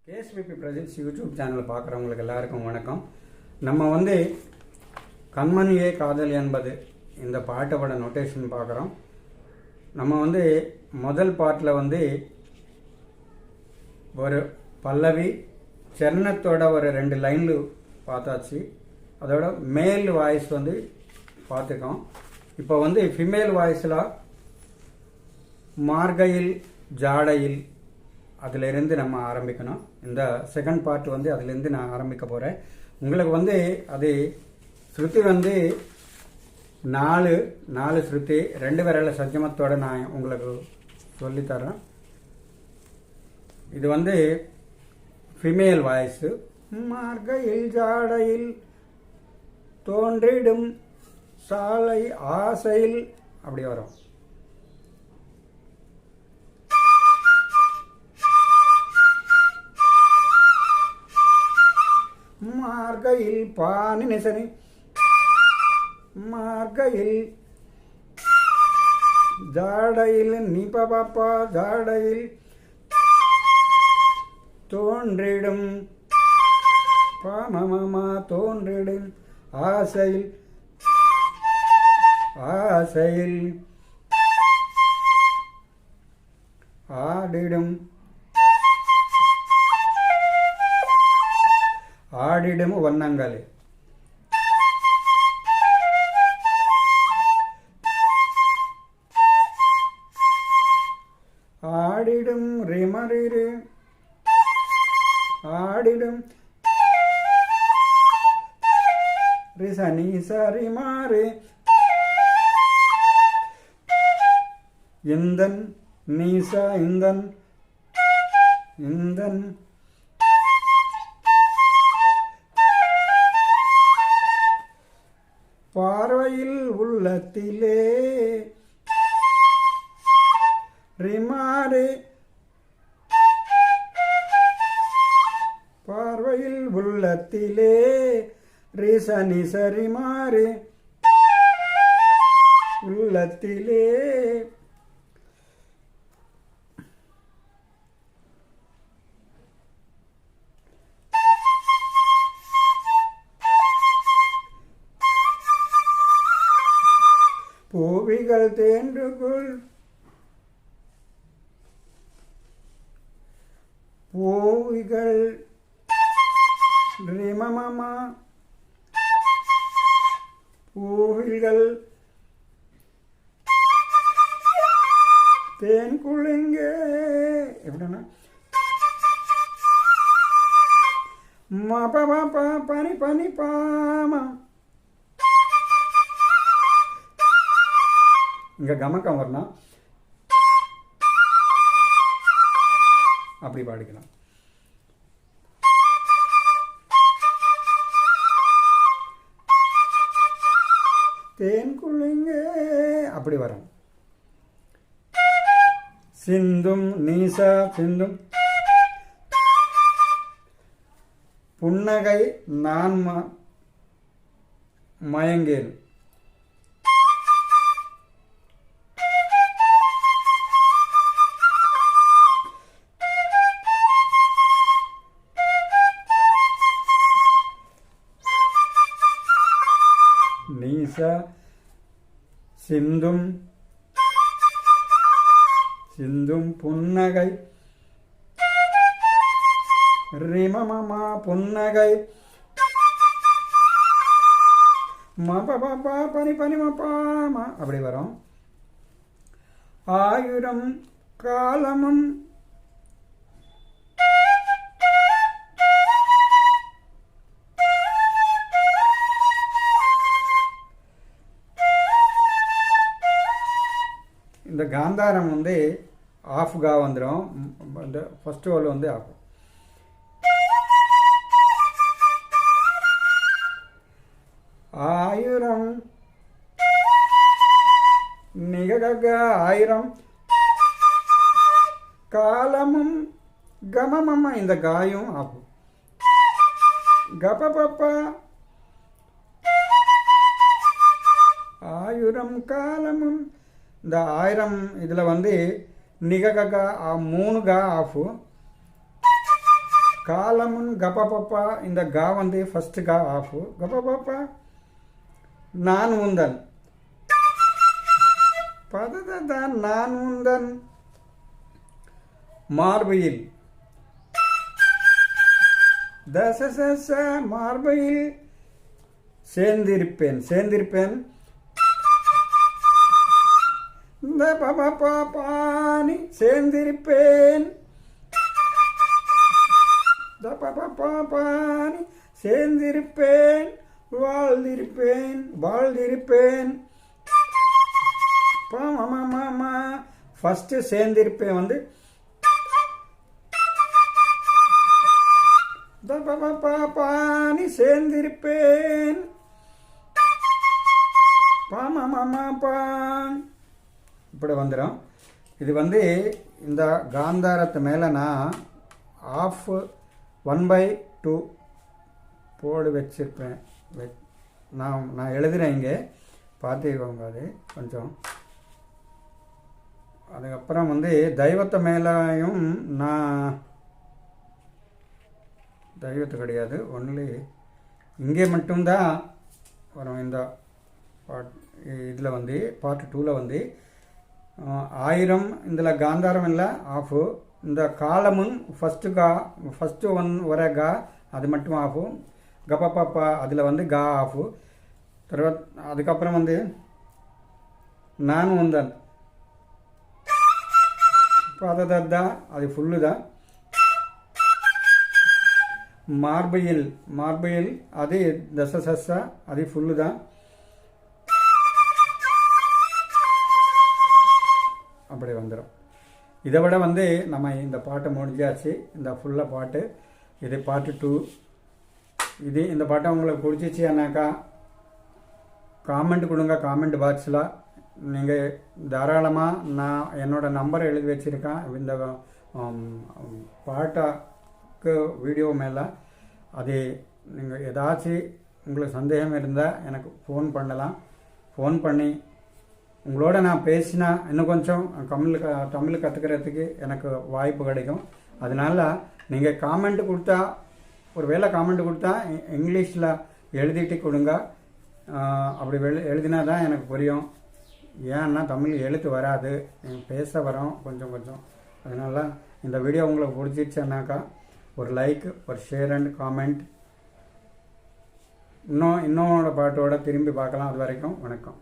கேஎஸ்பிபி பிரஜென்ட்ஸ் YouTube channel பார்க்குறவங்களுக்கு எல்லாருக்கும் வணக்கம். நம்ம கண்மணியே காதல் என்பது இந்த பாட்டோட நோட்டேஷன் பார்க்குறோம். நம்ம முதல் பாட்டில் ஒரு பல்லவி சரணத்தோட ஒரு 2 லைன்ல பார்த்தாச்சு. அதோட மேல் வாய்ஸ் பார்த்துக்கோம். இப்போ ஃபிமேல் வாய்ஸில் மார்கையில் ஜாடையில் அதிலிருந்து நம்ம ஆரம்பிக்கணும். இந்த செகண்ட் பார்ட் அதிலிருந்து நான் ஆரம்பிக்க போகிறேன். உங்களுக்கு அது ஸ்ருதி 4 ஸ்ருதி 2 விரல சஜ்ஜமத்தோடு நான் உங்களுக்கு சொல்லித்தரேன். இது ஃபீமேல் வாய்ஸு. மார்கையில் ஜாடையில் தோன்றிடும் சாலை ஆசையில் அப்படி வரும். மார்கையில் பானி நிசனி மார்கையில் ஜாடையில் நிபபா ஜாடையில் தோன்றிடும் பாமமா தோன்றிடும் ஆசையில் ஆசையில் ஆடிடும் ஆடிடும் வண்ணங்களே ஆடிடும் ரிமரிரு ஆடிடும் ரிசனி சரிமாறு இந்தன் நீசா இந்தன் இந்தன் பார்வையில் உள்ளத்திலே ரிமாரே பார்வையில் உள்ளத்திலே ரிசனி சரிமாரே உள்ளத்திலே பூவிகள் தேன்றுகுள் பூவிகள் ரிமமமா பூவிகள் தேன் குளிங்க எப்படின்னா மபா பனி பனி பாமா இங்கே கமக்கம் வரணும். அப்படி பாடிக்கலாம். தேன் குளிங்க அப்படி வரும். சிந்தும் நீசா சிந்தும் புன்னகை நான் மயங்கேன் நீசா சிந்தும் சிந்தும் புன்னகை ரிமமமா புன்னகை மபபா பனி பனி மபாமா அப்படி வரும். ஆயிரம் காலமும் இந்த காந்தாரம் ஆஃப்கா வந்துடும். இந்த ஃபர்ஸ்ட் ஹோல் ஆஃப். ஆயிரம் நிகக ஆயிரம் காலமும் கமமம்மா இந்த காயும் ஆஃப். கபபப்பா ஆயிரம் காலமும் இந்த 1000 இதில் நிகக 3 கா ஆஃபு காலமுன் கபபப்பா. இந்த கா வந்து ஃபர்ஸ்ட் கா ஆஃப். கபபப்பா. நான் உந்தன். பததான் நான் உந்தன் மார்பையில். தசச மார்பையில் சேர்ந்திருப்பேன். சேர்ந்திருப்பேன். இந்த பாணி சேர்ந்திருப்பேன். பாணி சேர்ந்திருப்பேன். வாழ்ந்திருப்பேன். வாழ்ந்திருப்பேன். மாமா ஃபர்ஸ்ட் சேர்ந்திருப்பேன் வந்து பாணி சேர்ந்திருப்பேன். பான் இப்படி வந்துடும். இது வந்து இந்த காந்தாரத்து மேலே நான் ஆஃப் 1/2 போடு வச்சிருப்பேன். நான் எழுதுகிறேன் இங்கே பார்த்துக்கோங்க. அது கொஞ்சம் அதுக்கப்புறம் வந்து தெய்வத்தை மேலேயும் நான் தெய்வத்து கிடையாது, ஒன்லி இங்கே மட்டும்தான் வரும். இந்த இதில் வந்து பார்ட் 2ல் வந்து 1000 இதில் காந்தாரம் இல்லை ஆஃபு. இந்த காலமும் ஃபஸ்ட்டு ஒன் வர கா அது மட்டும் ஆஃபு. கப்பப்பா அதில் வந்து கா ஆஃபு. அதுக்கப்புறம் வந்து நான் உந்தன் பததா அது ஃபுல்லு தான். மார்பையில் அது தசச அது ஃபுல்லு தான். அப்படி வந்துடும். இதை விட வந்து நம்ம இந்த பாட்டை முடிஞ்சாச்சு. இந்த ஃபுல்லாக பாட்டு இது பார்ட் 2. இது இந்த பாட்டை உங்களுக்கு பிடிச்சிச்சுன்னாக்கா காமெண்ட் கொடுங்க. காமெண்ட் பாக்ஸில் நீங்கள் தாராளமாக நான் என்னோடய நம்பரை எழுதி வச்சுருக்கேன். இந்த பாட்டாக்கு வீடியோ மேலே அது நீங்கள் ஏதாச்சும் உங்களுக்கு சந்தேகம் இருந்தால் எனக்கு ஃபோன் பண்ணலாம். ஃபோன் பண்ணி உங்களோட நான் பேசினா இன்னும் கொஞ்சம் தமிழ் கற்றுக்கிறதுக்கு எனக்கு வாய்ப்பு கிடைக்கும். அதனால் நீங்கள் காமெண்ட் கொடுத்தா, ஒரு வேளை காமெண்ட் கொடுத்தா இங்கிலீஷில் எழுதிட்டு கொடுங்க. அப்படி எழுதினா தான் எனக்கு புரியும். ஏன்னா தமிழ் எழுத்து வராது, பேச வரோம் கொஞ்சம் கொஞ்சம். அதனால் இந்த வீடியோ உங்களுக்கு பிடிச்சிருச்சுன்னாக்கா ஒரு லைக், ஒரு ஷேர் அண்ட் காமெண்ட். இன்னொரு பாட்டோட திரும்பி பார்க்கலாம். அது வரைக்கும் வணக்கம்.